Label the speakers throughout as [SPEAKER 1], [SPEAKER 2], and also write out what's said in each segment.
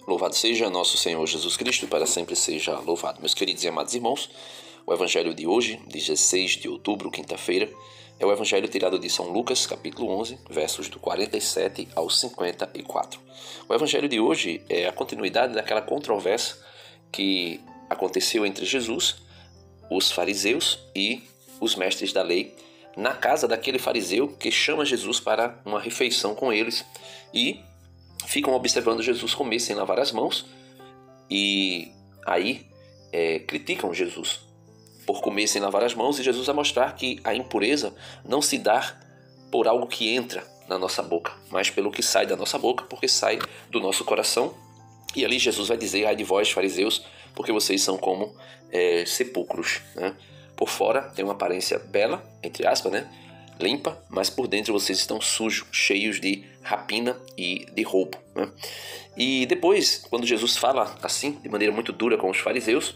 [SPEAKER 1] Louvado seja nosso Senhor Jesus Cristo, para sempre seja louvado. Meus queridos e amados irmãos, o Evangelho de hoje, 16 de outubro, quinta-feira, é o Evangelho tirado de São Lucas, capítulo 11, versos do 47 ao 54. O Evangelho de hoje é a continuidade daquela controvérsia que aconteceu entre Jesus, os fariseus e os mestres da lei, na casa daquele fariseu que chama Jesus para uma refeição com eles e ficam observando Jesus comer sem lavar as mãos e aí criticam Jesus por comer sem lavar as mãos, e Jesus vai mostrar que a impureza não se dá por algo que entra na nossa boca, mas pelo que sai da nossa boca, porque sai do nosso coração. E ali Jesus vai dizer: ai de vós, fariseus, porque vocês são como sepulcros, né? Por fora tem uma aparência bela, entre aspas, né? Limpa, mas por dentro vocês estão sujos, cheios de rapina e de roubo, né? E depois, quando Jesus fala assim, de maneira muito dura com os fariseus,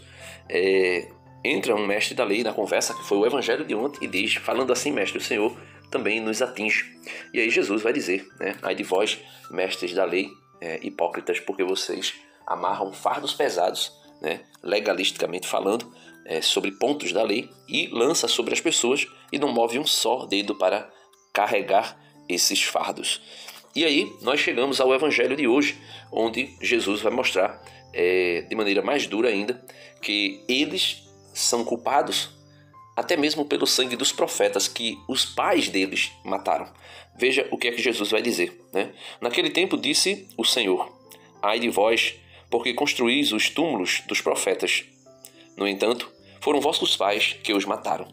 [SPEAKER 1] entra um mestre da lei na conversa, que foi o evangelho de ontem, e diz, falando assim: mestre, o Senhor também nos atinge. E aí Jesus vai dizer, né? Ai de vós, mestres da lei, hipócritas, porque vocês amarram fardos pesados, né? Legalisticamente falando, sobre pontos da lei, e lança sobre as pessoas e não move um só dedo para carregar esses fardos. E aí nós chegamos ao evangelho de hoje, onde Jesus vai mostrar de maneira mais dura ainda que eles são culpados até mesmo pelo sangue dos profetas que os pais deles mataram. Veja o que é que Jesus vai dizer, né? Naquele tempo disse o Senhor: ai de vós, porque construís os túmulos dos profetas. No entanto, foram vossos pais que os mataram.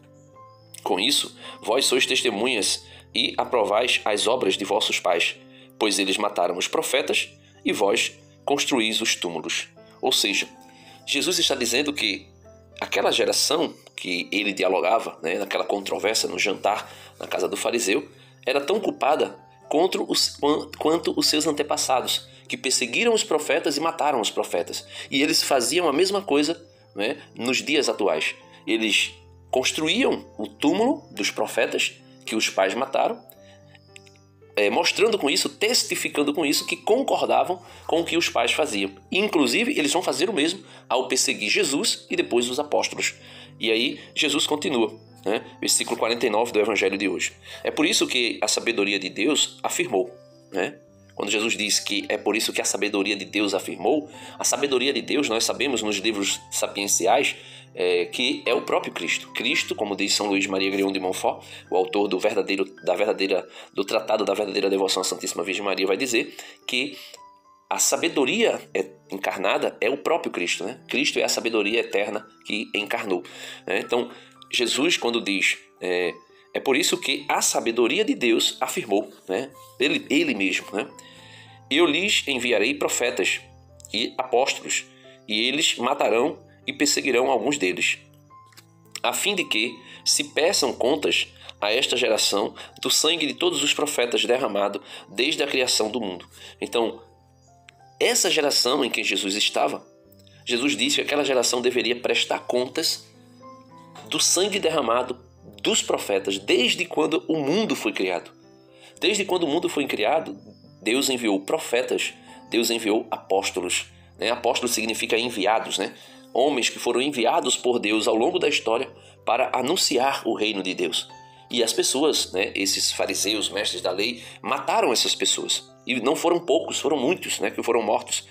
[SPEAKER 1] Com isso, vós sois testemunhas e aprovais as obras de vossos pais, pois eles mataram os profetas e vós construís os túmulos. Ou seja, Jesus está dizendo que aquela geração que ele dialogava, né, naquela controvérsia no jantar na casa do fariseu, era tão culpada quanto os seus antepassados, que perseguiram os profetas e mataram os profetas. E eles faziam a mesma coisa, né, nos dias atuais. Eles construíam o túmulo dos profetas que os pais mataram, mostrando com isso, testificando com isso, que concordavam com o que os pais faziam. E, inclusive, eles vão fazer o mesmo ao perseguir Jesus e depois os apóstolos. E aí Jesus continua, né? Versículo 49 do Evangelho de hoje. É por isso que a sabedoria de Deus afirmou, né? Quando Jesus diz que é por isso que a sabedoria de Deus afirmou, a sabedoria de Deus, nós sabemos nos livros sapienciais, que é o próprio Cristo. Cristo, como diz São Luís Maria Grião de Montfort, o autor do Tratado da Verdadeira Devoção à Santíssima Virgem Maria, vai dizer que a sabedoria encarnada é o próprio Cristo, né? Cristo é a sabedoria eterna que encarnou, né? Então, Jesus, quando diz... É por isso que a sabedoria de Deus afirmou, né? Ele mesmo, né? Eu lhes enviarei profetas e apóstolos, e eles matarão e perseguirão alguns deles, a fim de que se peçam contas a esta geração do sangue de todos os profetas derramado desde a criação do mundo. Então, essa geração em que Jesus estava, Jesus disse que aquela geração deveria prestar contas do sangue derramado dos profetas desde quando o mundo foi criado. Desde quando o mundo foi criado, Deus enviou profetas, Deus enviou apóstolos, né? Apóstolo significa enviados, né? Homens que foram enviados por Deus ao longo da história para anunciar o reino de Deus. E as pessoas, né? Esses fariseus, mestres da lei, mataram essas pessoas. E não foram poucos, foram muitos, né? Que foram mortos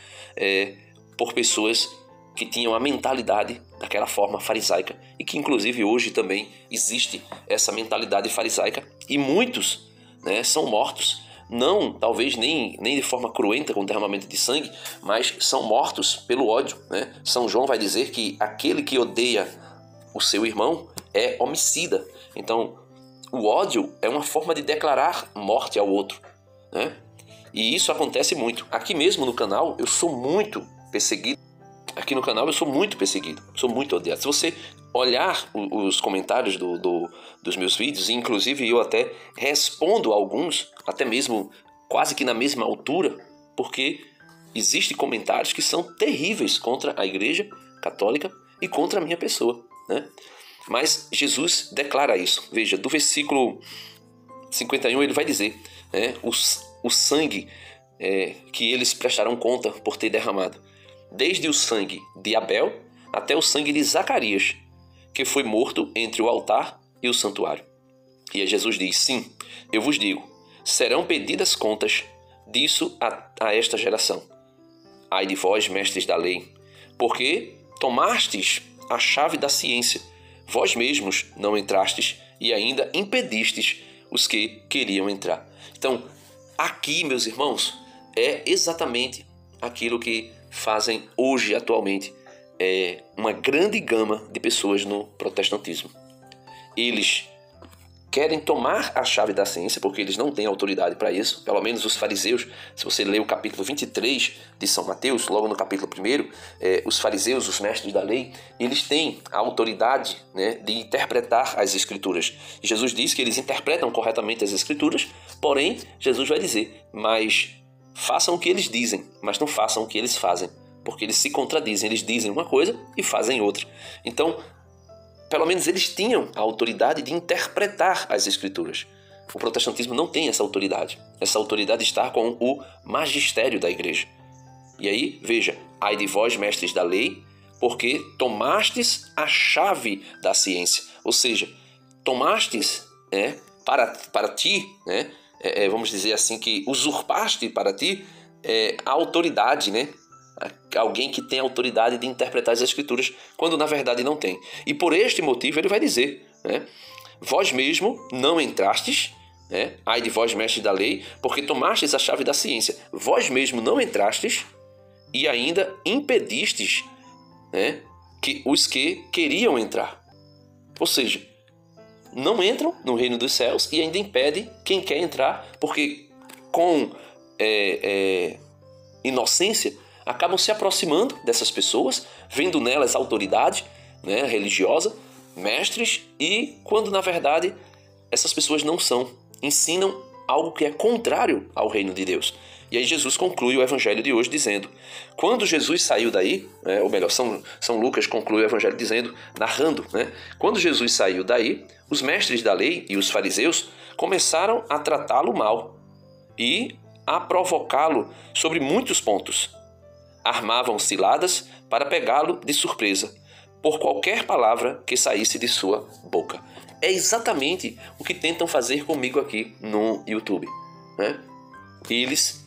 [SPEAKER 1] por pessoas que tinham a mentalidade daquela forma farisaica, e que inclusive hoje também existe essa mentalidade farisaica, e muitos, né, são mortos, não talvez nem de forma cruenta com derramamento de sangue, mas são mortos pelo ódio, né? São João vai dizer que aquele que odeia o seu irmão é homicida. Então o ódio é uma forma de declarar morte ao outro, né? E isso acontece muito. Aqui mesmo no canal eu sou muito perseguido. Aqui no canal eu sou muito perseguido, sou muito odiado. Se você olhar os comentários dos meus vídeos, e inclusive eu até respondo a alguns, até mesmo quase que na mesma altura, porque existem comentários que são terríveis contra a Igreja Católica e contra a minha pessoa, né? Mas Jesus declara isso. Veja, do versículo 51 ele vai dizer, né, o sangue que eles prestarão conta por ter derramado, desde o sangue de Abel até o sangue de Zacarias, que foi morto entre o altar e o santuário. E aí Jesus diz: sim, eu vos digo, serão pedidas contas disso a esta geração. Ai de vós, mestres da lei, porque tomastes a chave da ciência, vós mesmos não entrastes e ainda impedistes os que queriam entrar. Então, aqui, meus irmãos, é exatamente aquilo que fazem hoje, atualmente, uma grande gama de pessoas no protestantismo. Eles querem tomar a chave da ciência, porque eles não têm autoridade para isso. Pelo menos os fariseus, se você ler o capítulo 23 de São Mateus, logo no capítulo 1, os fariseus, os mestres da lei, eles têm a autoridade, né, de interpretar as escrituras. E Jesus diz que eles interpretam corretamente as escrituras, porém, Jesus vai dizer, mas façam o que eles dizem, mas não façam o que eles fazem, porque eles se contradizem, eles dizem uma coisa e fazem outra. Então, pelo menos eles tinham a autoridade de interpretar as escrituras. O protestantismo não tem essa autoridade. Essa autoridade está com o magistério da igreja. E aí, veja, ai de vós, mestres da lei, porque tomastes a chave da ciência. Ou seja, tomastes para ti, vamos dizer assim, que usurpaste para ti a autoridade, alguém que tem autoridade de interpretar as escrituras, quando na verdade não tem. E por este motivo ele vai dizer, vós mesmo não entrastes, ai de vós, mestres da lei, porque tomastes a chave da ciência. Vós mesmo não entrastes e ainda impedistes, que os que queriam entrar. Ou seja, não entram no reino dos céus e ainda impede quem quer entrar, porque com inocência acabam se aproximando dessas pessoas, vendo nelas autoridade religiosa, mestres, e quando na verdade essas pessoas não são, ensinam algo que é contrário ao reino de Deus. E aí Jesus conclui o evangelho de hoje dizendo, quando Jesus saiu daí, ou melhor, São Lucas conclui o evangelho dizendo, narrando, quando Jesus saiu daí, os mestres da lei e os fariseus começaram a tratá-lo mal e a provocá-lo sobre muitos pontos. Armavam ciladas para pegá-lo de surpresa, por qualquer palavra que saísse de sua boca. É exatamente o que tentam fazer comigo aqui no YouTube. Eles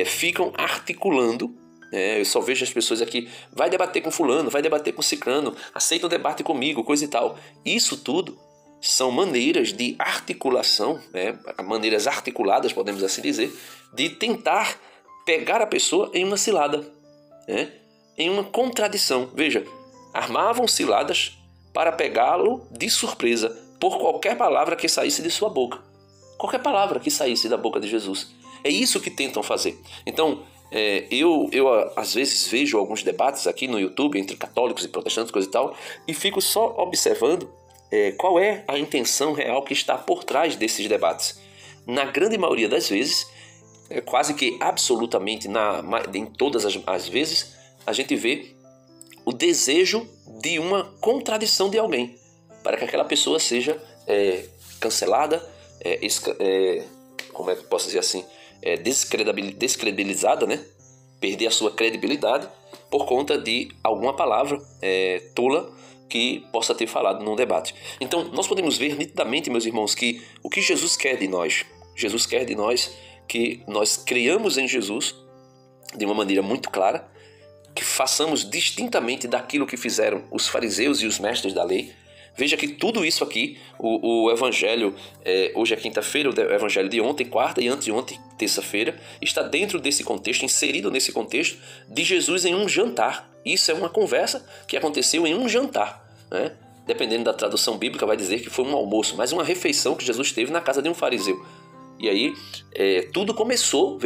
[SPEAKER 1] ficam articulando, eu só vejo as pessoas aqui, vai debater com fulano, vai debater com ciclano, aceita um debate comigo, coisa e tal. Isso tudo são maneiras de articulação, maneiras articuladas, podemos assim dizer, de tentar pegar a pessoa em uma cilada, em uma contradição. Veja, armavam ciladas para pegá-lo de surpresa por qualquer palavra que saísse de sua boca. Qualquer palavra que saísse da boca de Jesus. É isso que tentam fazer. Então, eu às vezes vejo alguns debates aqui no YouTube entre católicos e protestantes, coisa e tal, e fico só observando qual é a intenção real que está por trás desses debates. Na grande maioria das vezes, quase que absolutamente em todas as vezes, a gente vê o desejo de uma contradição de alguém, para que aquela pessoa seja cancelada, como é que eu posso dizer assim, descredibilizada, perder a sua credibilidade por conta de alguma palavra tola que possa ter falado num debate. Então, nós podemos ver nitidamente, meus irmãos, que o que Jesus quer de nós que nós creiamos em Jesus de uma maneira muito clara, que façamos distintamente daquilo que fizeram os fariseus e os mestres da lei. Veja que tudo isso aqui, o evangelho, hoje é quinta-feira, o evangelho de ontem, quarta, e antes de ontem, terça-feira, está dentro desse contexto, inserido nesse contexto de Jesus em um jantar. Isso é uma conversa que aconteceu em um jantar, Dependendo da tradução bíblica, vai dizer que foi um almoço, mas uma refeição que Jesus teve na casa de um fariseu. E aí, tudo começou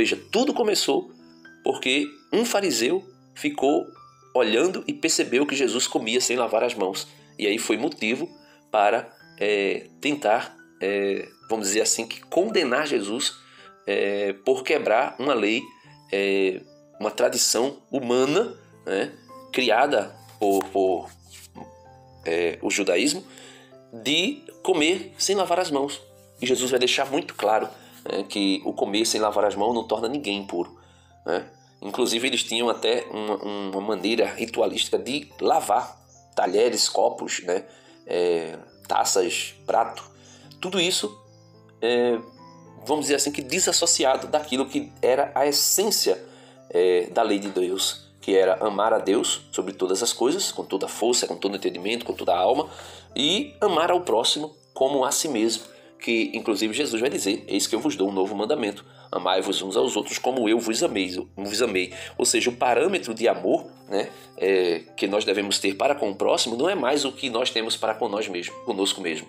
[SPEAKER 1] porque um fariseu ficou olhando e percebeu que Jesus comia sem lavar as mãos. E aí foi motivo para tentar, vamos dizer assim, que condenar Jesus por quebrar uma lei, uma tradição humana, criada por o judaísmo, de comer sem lavar as mãos. E Jesus vai deixar muito claro que o comer sem lavar as mãos não torna ninguém impuro. né? Inclusive eles tinham até uma maneira ritualística de lavar talheres, copos, né? Taças, prato. Tudo isso, vamos dizer assim, que desassociado daquilo que era a essência da lei de Deus, que era amar a Deus sobre todas as coisas, com toda a força, com todo o entendimento, com toda a alma, e amar ao próximo como a si mesmo, que inclusive Jesus vai dizer: eis que eu vos dou um novo mandamento, amai-vos uns aos outros como eu vos amei. Ou seja, o parâmetro de amor, né, que nós devemos ter para com o próximo não é mais o que nós temos para com nós mesmos, conosco mesmo,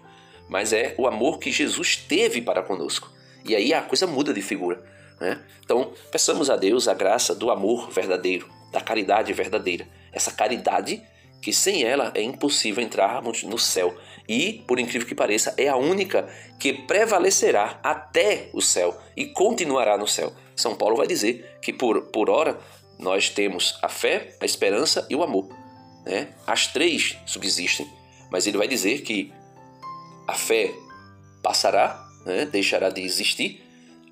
[SPEAKER 1] mas é o amor que Jesus teve para conosco. E aí a coisa muda de figura, né? Então, peçamos a Deus a graça do amor verdadeiro, da caridade verdadeira. Essa caridade que sem ela é impossível entrarmos no céu. E, por incrível que pareça, é a única que prevalecerá até o céu e continuará no céu. São Paulo vai dizer que por ora nós temos a fé, a esperança e o amor, né? As três subsistem, mas ele vai dizer que a fé passará, né? Deixará de existir,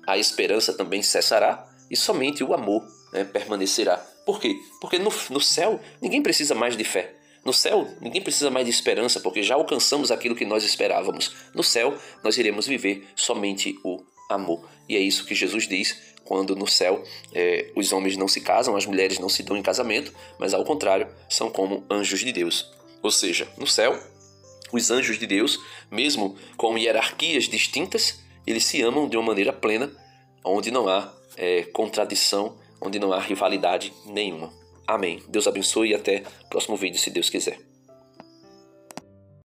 [SPEAKER 1] a esperança também cessará e somente o amor, né, permanecerá. Por quê? Porque no céu ninguém precisa mais de fé. No céu, ninguém precisa mais de esperança, porque já alcançamos aquilo que nós esperávamos. No céu, nós iremos viver somente o amor. E é isso que Jesus diz quando no céu os homens não se casam, as mulheres não se dão em casamento, mas ao contrário, são como anjos de Deus. Ou seja, no céu, os anjos de Deus, mesmo com hierarquias distintas, eles se amam de uma maneira plena, onde não há contradição, onde não há rivalidade nenhuma. Amém. Deus abençoe e até o próximo vídeo, se Deus quiser.